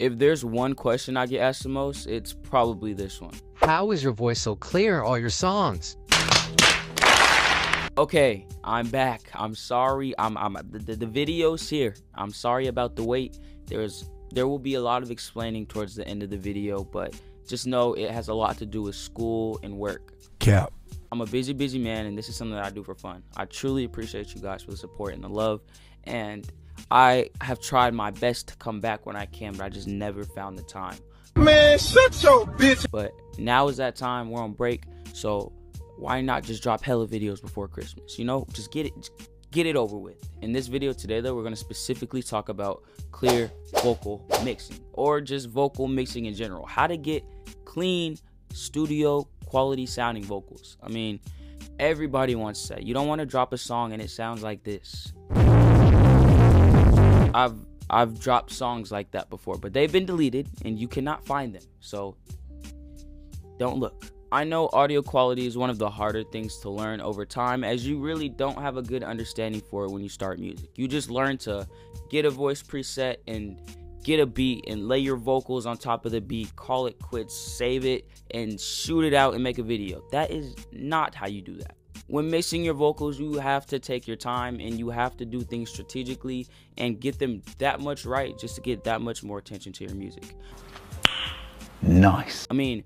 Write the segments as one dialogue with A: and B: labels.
A: If there's one question I get asked the most, it's probably this one.
B: How is your voice so clear all your songs?
A: Okay, I'm back. I'm sorry. The video's here. I'm sorry about the wait. There will be a lot of explaining towards the end of the video, but just know it has a lot to do with school and work.
C: Cap.
A: I'm a busy man, and this is something that I do for fun. I truly appreciate you guys for the support and the love, and I have tried my best to come back when I can, but I just never found the time.
C: Man, shut your bitch.
A: But now is that time. We're on break, so why not just drop hella videos before Christmas? You know, just get it over with. In this video today, though, we're going to specifically talk about clear vocal mixing, or just vocal mixing in general. How to get clean studio quality sounding vocals. I mean, everybody wants that. You don't want to drop a song and it sounds like this. I've dropped songs like that before, but they've been deleted and you cannot find them, so don't look. I know audio quality is one of the harder things to learn over time, as you really don't have a good understanding for it when you start music. You just learn to get a voice preset and get a beat and lay your vocals on top of the beat, call it quits, save it, and shoot it out and make a video. That is not how you do that. When mixing your vocals, you have to take your time and you have to do things strategically and get them that much right just to get that much more attention to your music.
C: Nice.
A: I mean,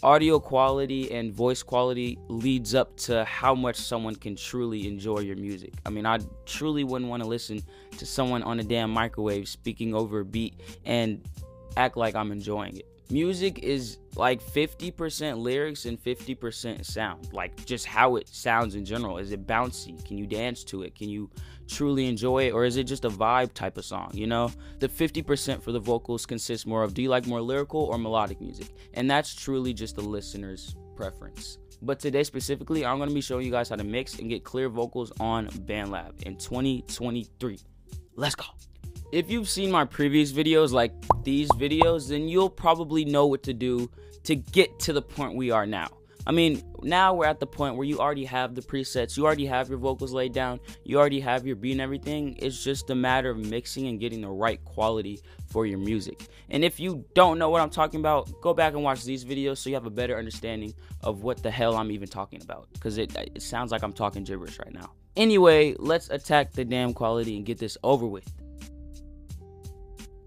A: audio quality and voice quality leads up to how much someone can truly enjoy your music. I mean, I truly wouldn't want to listen to someone on a damn microwave speaking over a beat and act like I'm enjoying it. Music is like 50% lyrics and 50% sound, like just how it sounds in general. Is it bouncy? Can you dance to it? Can you truly enjoy it? Or is it just a vibe type of song? You know, the 50% for the vocals consists more of, do you like more lyrical or melodic music? And that's truly just the listener's preference. But today specifically, I'm going to be showing you guys how to mix and get clear vocals on BandLab in 2023. Let's go. If you've seen my previous videos, like these videos, then you'll probably know what to do to get to the point we are now. I mean, now we're at the point where you already have the presets, you already have your vocals laid down, you already have your beat and everything. It's just a matter of mixing and getting the right quality for your music. And if you don't know what I'm talking about, go back and watch these videos so you have a better understanding of what the hell I'm even talking about, because it sounds like I'm talking gibberish right now. Anyway, let's attack the damn quality and get this over with.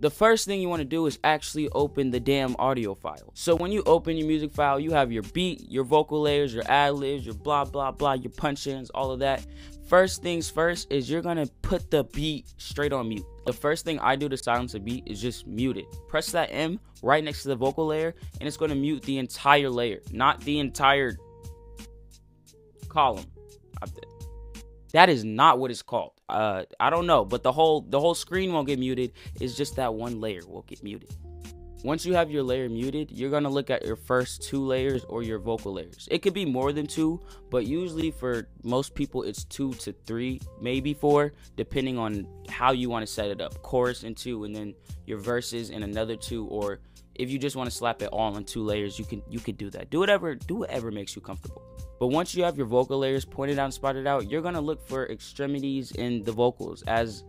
A: The first thing you want to do is actually open the damn audio file. So when you open your music file, you have your beat, your vocal layers, your ad-libs, your blah, blah, blah, your punch-ins, all of that. First things first is you're going to put the beat straight on mute. The first thing I do to silence a beat is just mute it. Press that M right next to the vocal layer, and it's going to mute the entire layer, not the entire column. That is not what it's called. I don't know, but the whole screen won't get muted. It's just that one layer will get muted. Once you have your layer muted, you're gonna look at your first 2 layers or your vocal layers. It could be more than 2, but usually for most people it's 2 to 3, maybe 4, depending on how you want to set it up. Chorus in 2, and then your verses in another 2, or if you just want to slap it all on 2 layers, you could do that. Do whatever makes you comfortable. But once you have your vocal layers pointed out and spotted out, you're going to look for extremities in the vocals, as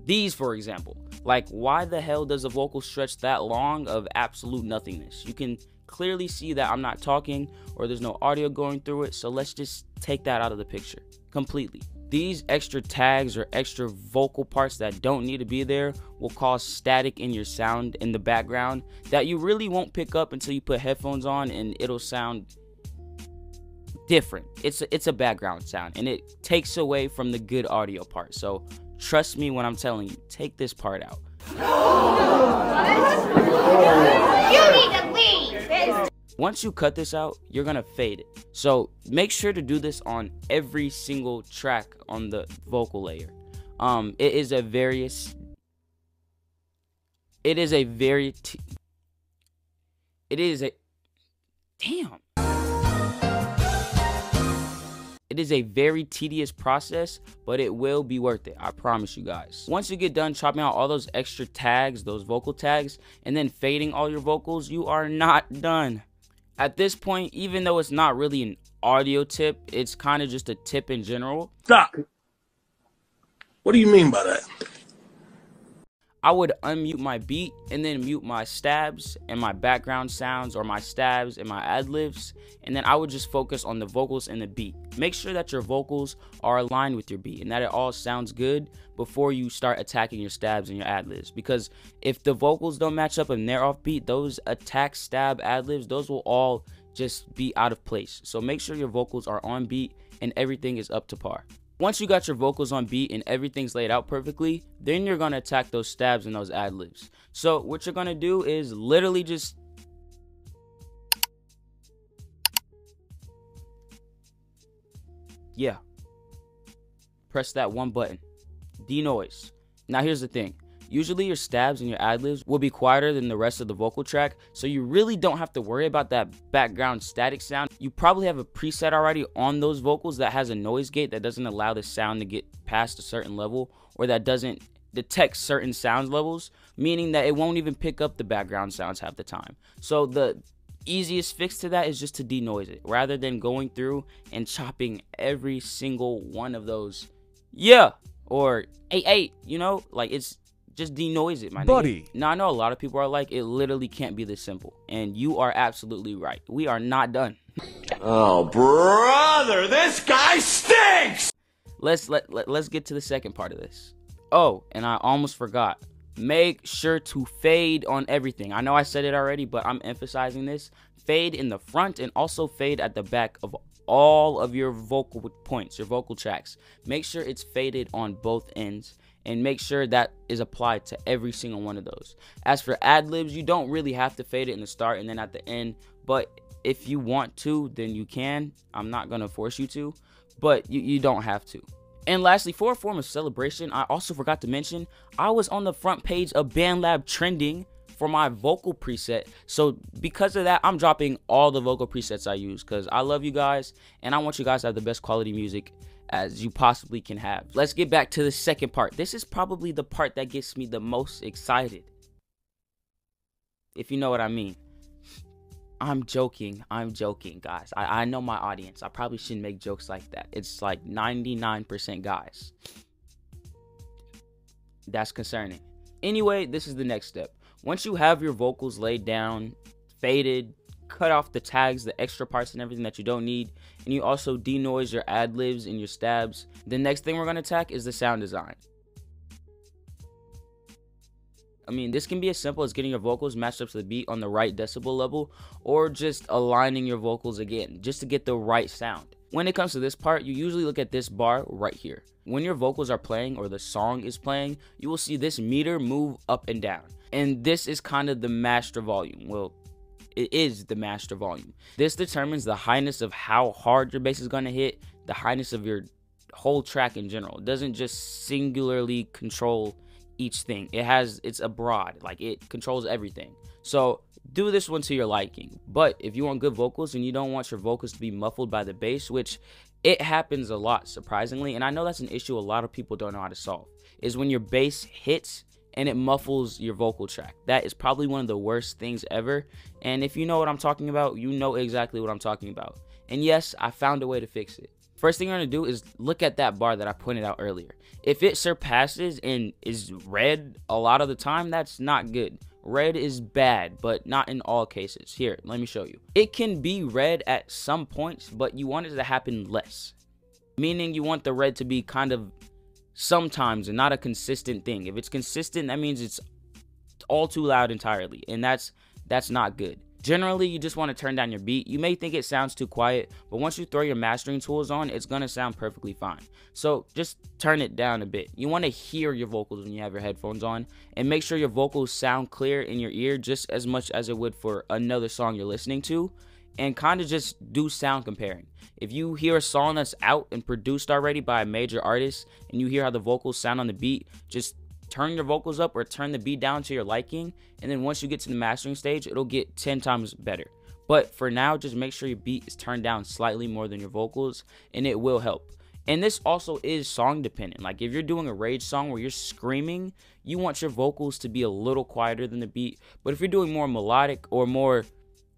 A: these, for example. Like, why the hell does a vocal stretch that long of absolute nothingness? You can clearly see that I'm not talking or there's no audio going through it, so let's just take that out of the picture completely. These extra tags or extra vocal parts that don't need to be there will cause static in your sound in the background that you really won't pick up until you put headphones on, and it'll sound different. It's a background sound, and it takes away from the good audio part. So trust me when I'm telling you, take this part out.
D: You need to leave.
A: Once you cut this out, you're gonna fade it. So make sure to do this on every single track on the vocal layer. It is a very tedious process, but it will be worth it. I promise you guys. Once you get done chopping out all those extra tags, those vocal tags, and then fading all your vocals, you are not done. At this point, even though it's not really an audio tip, it's kind of just a tip in general.
C: Stop. What do you mean by that?
A: I would unmute my beat and then mute my stabs and my background sounds, or my stabs and my ad-libs, and then I would just focus on the vocals and the beat. Make sure that your vocals are aligned with your beat and that it all sounds good before you start attacking your stabs and your ad-libs, because if the vocals don't match up and they're off beat, those attack, stab, ad-libs, those will all just be out of place. So make sure your vocals are on beat and everything is up to par. Once you got your vocals on beat and everything's laid out perfectly, then you're going to attack those stabs and those ad-libs. So what you're going to do is literally just press that one button, denoise. Now here's the thing. Usually your stabs and your ad-libs will be quieter than the rest of the vocal track, so you really don't have to worry about that background static sound. You probably have a preset already on those vocals that has a noise gate that doesn't allow the sound to get past a certain level, or that doesn't detect certain sound levels, meaning that it won't even pick up the background sounds half the time. So the easiest fix to that is just to denoise it, rather than going through and chopping every single one of those or 8, you know, like it's just denoise it, my
E: buddy.
A: Now I know a lot of people are like, it literally can't be this simple, and you are absolutely right. We are not done.
C: Oh, brother, this guy stinks!
A: Let's get to the second part of this. Oh, and I almost forgot. Make sure to fade on everything. I know I said it already, but I'm emphasizing this. Fade in the front and also fade at the back of all of your vocal points, your vocal tracks. Make sure it's faded on both ends, and make sure that is applied to every single one of those. As for ad-libs, you don't really have to fade it in the start and then at the end, but if you want to, then you can. I'm not going to force you to, but you don't have to. And lastly, for a form of celebration, I also forgot to mention, I was on the front page of BandLab trending for my vocal preset. So because of that, I'm dropping all the vocal presets I use, because I love you guys and I want you guys to have the best quality music as you possibly can have. Let's get back to the second part. This is probably the part that gets me the most excited, if you know what I mean. I'm joking, guys. I know my audience. I probably shouldn't make jokes like that. It's like 99% guys. That's concerning. Anyway, this is the next step. Once you have your vocals laid down, faded, cut off the tags, the extra parts and everything that you don't need, and you also denoise your ad-libs and your stabs, the next thing we're going to attack is the sound design. I mean, this can be as simple as getting your vocals matched up to the beat on the right decibel level, or just aligning your vocals again, just to get the right sound. When it comes to this part, you usually look at this bar right here. When your vocals are playing or the song is playing, you will see this meter move up and down. And this is kind of the master volume. Well, it is the master volume. This determines the highness of how hard your bass is going to hit, the highness of your whole track in general. It doesn't just singularly control each thing. It's a broad, like it controls everything. So do this one to your liking. But if you want good vocals and you don't want your vocals to be muffled by the bass, which it happens a lot, surprisingly, and I know that's an issue a lot of people don't know how to solve, is when your bass hits and it muffles your vocal track. That is probably one of the worst things ever. And if you know what I'm talking about, you know exactly what I'm talking about. And yes, I found a way to fix it. First thing you're going to do is look at that bar that I pointed out earlier. If it surpasses and is red a lot of the time, that's not good. Red is bad, but not in all cases. Here, let me show you. It can be red at some points, but you want it to happen less. Meaning you want the red to be kind of sometimes and not a consistent thing. If it's consistent, that means it's all too loud entirely, and that's not good. Generally, you just want to turn down your beat. You may think it sounds too quiet, but once you throw your mastering tools on, it's going to sound perfectly fine. So just turn it down a bit. You want to hear your vocals when you have your headphones on, and make sure your vocals sound clear in your ear just as much as it would for another song you're listening to, and kind of just do sound comparing. If you hear a song that's out and produced already by a major artist, and you hear how the vocals sound on the beat, just turn your vocals up or turn the beat down to your liking, and then once you get to the mastering stage, it'll get 10 times better. But for now, just make sure your beat is turned down slightly more than your vocals, and it will help. And this also is song dependent. Like if you're doing a rage song where you're screaming, you want your vocals to be a little quieter than the beat. But if you're doing more melodic or more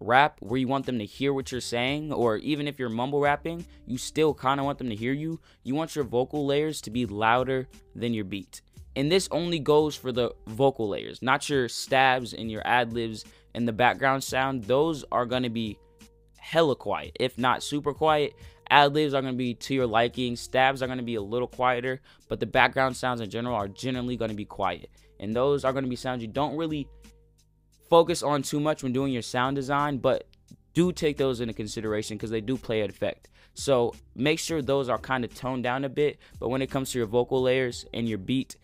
A: rap where you want them to hear what you're saying, or even if you're mumble rapping, you still kind of want them to hear you, you want your vocal layers to be louder than your beat. And this only goes for the vocal layers, not your stabs and your ad-libs and the background sound. Those are going to be hella quiet, if not super quiet. Ad-libs are going to be to your liking. Stabs are going to be a little quieter, but the background sounds in general are generally going to be quiet. And those are going to be sounds you don't really focus on too much when doing your sound design, but do take those into consideration because they do play an effect. So make sure those are kind of toned down a bit, but when it comes to your vocal layers and your beat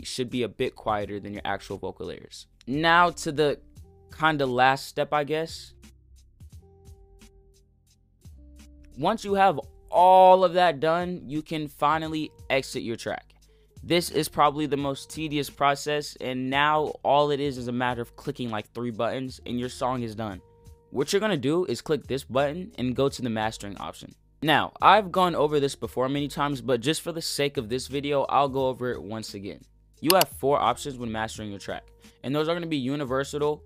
A: should be a bit quieter than your actual vocal layers. Now to the kind of last step, I guess. Once you have all of that done, you can finally exit your track. This is probably the most tedious process, and now all it is a matter of clicking like 3 buttons and your song is done. What you're going to do is click this button and go to the mastering option. Now, I've gone over this before many times, but just for the sake of this video, I'll go over it once again. You have 4 options when mastering your track, and those are going to be universal,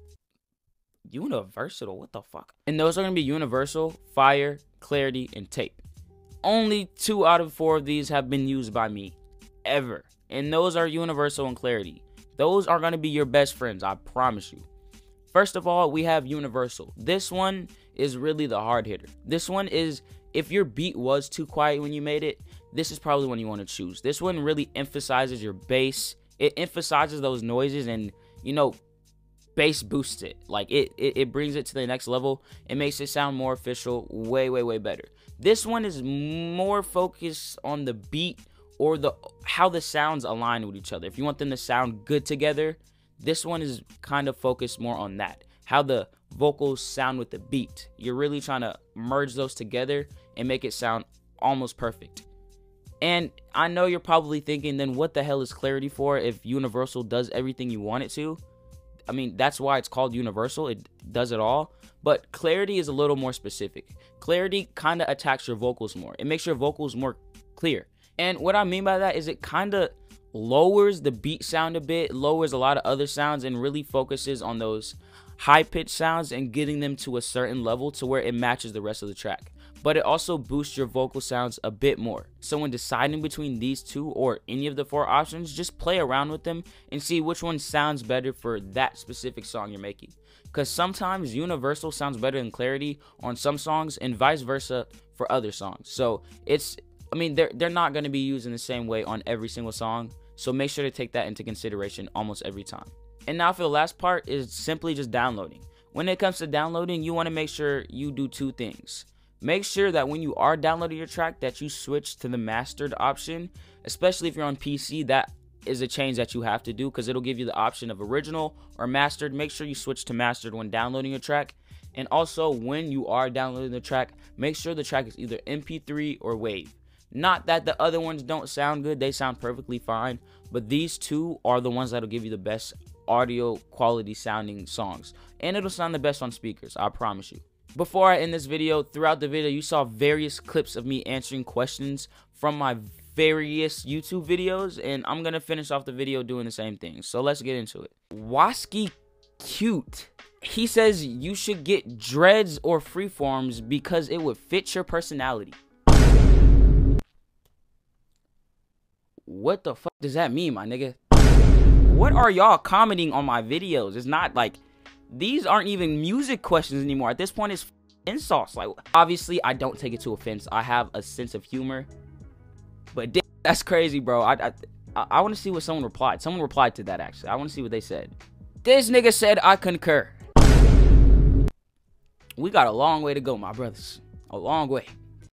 A: what the fuck? And those are going to be universal, fire, clarity, and tape. Only 2 out of 4 of these have been used by me, ever. And those are universal and clarity. Those are going to be your best friends, I promise you. First of all, we have universal. This one is really the hard hitter. This one is, if your beat was too quiet when you made it, this is probably one you want to choose. This one really emphasizes your bass. It emphasizes those noises and, you know, bass boosts it. Like it brings it to the next level. It makes it sound more official, way better. This one is more focused on the beat or how the sounds align with each other. If you want them to sound good together, this one is kind of focused more on that. How the vocals sound with the beat. You're really trying to merge those together and make it sound almost perfect. And I know you're probably thinking, then what the hell is clarity for if universal does everything you want it to? I mean, that's why it's called universal. It does it all. But clarity is a little more specific. Clarity kind of attacks your vocals more. It makes your vocals more clear. And what I mean by that is it kind of lowers the beat sound a bit, lowers a lot of other sounds, and really focuses on those high-pitched sounds and getting them to a certain level to where it matches the rest of the track. But it also boosts your vocal sounds a bit more. So when deciding between these 2 or any of the 4 options, just play around with them and see which one sounds better for that specific song you're making. Because sometimes universal sounds better than clarity on some songs and vice versa for other songs. So they're not going to be used in the same way on every single song. So make sure to take that into consideration almost every time. And now for the last part is simply just downloading. When it comes to downloading, you want to make sure you do 2 things. Make sure that when you are downloading your track that you switch to the mastered option, especially if you're on PC. That is a change that you have to do because it'll give you the option of original or mastered. Make sure you switch to mastered when downloading your track. And also when you are downloading the track, make sure the track is either MP3 or WAV. Not that the other ones don't sound good, they sound perfectly fine, but these 2 are the ones that'll give you the best audio quality sounding songs. And it'll sound the best on speakers, I promise you. Before I end this video, throughout the video, you saw various clips of me answering questions from my various YouTube videos, and I'm going to finish off the video doing the same thing. So let's get into it. Wasky Cute. He says you should get dreads or freeforms because it would fit your personality. What the fuck does that mean, my nigga? What are y'all commenting on my videos? It's not like, these aren't even music questions anymore. At this point, it's insults. Like, obviously, I don't take it to offense. I have a sense of humor. But that's crazy, bro. I want to see what someone replied. Someone replied to that, actually. I want to see what they said. This nigga said, I concur. We got a long way to go, my brothers. A long way.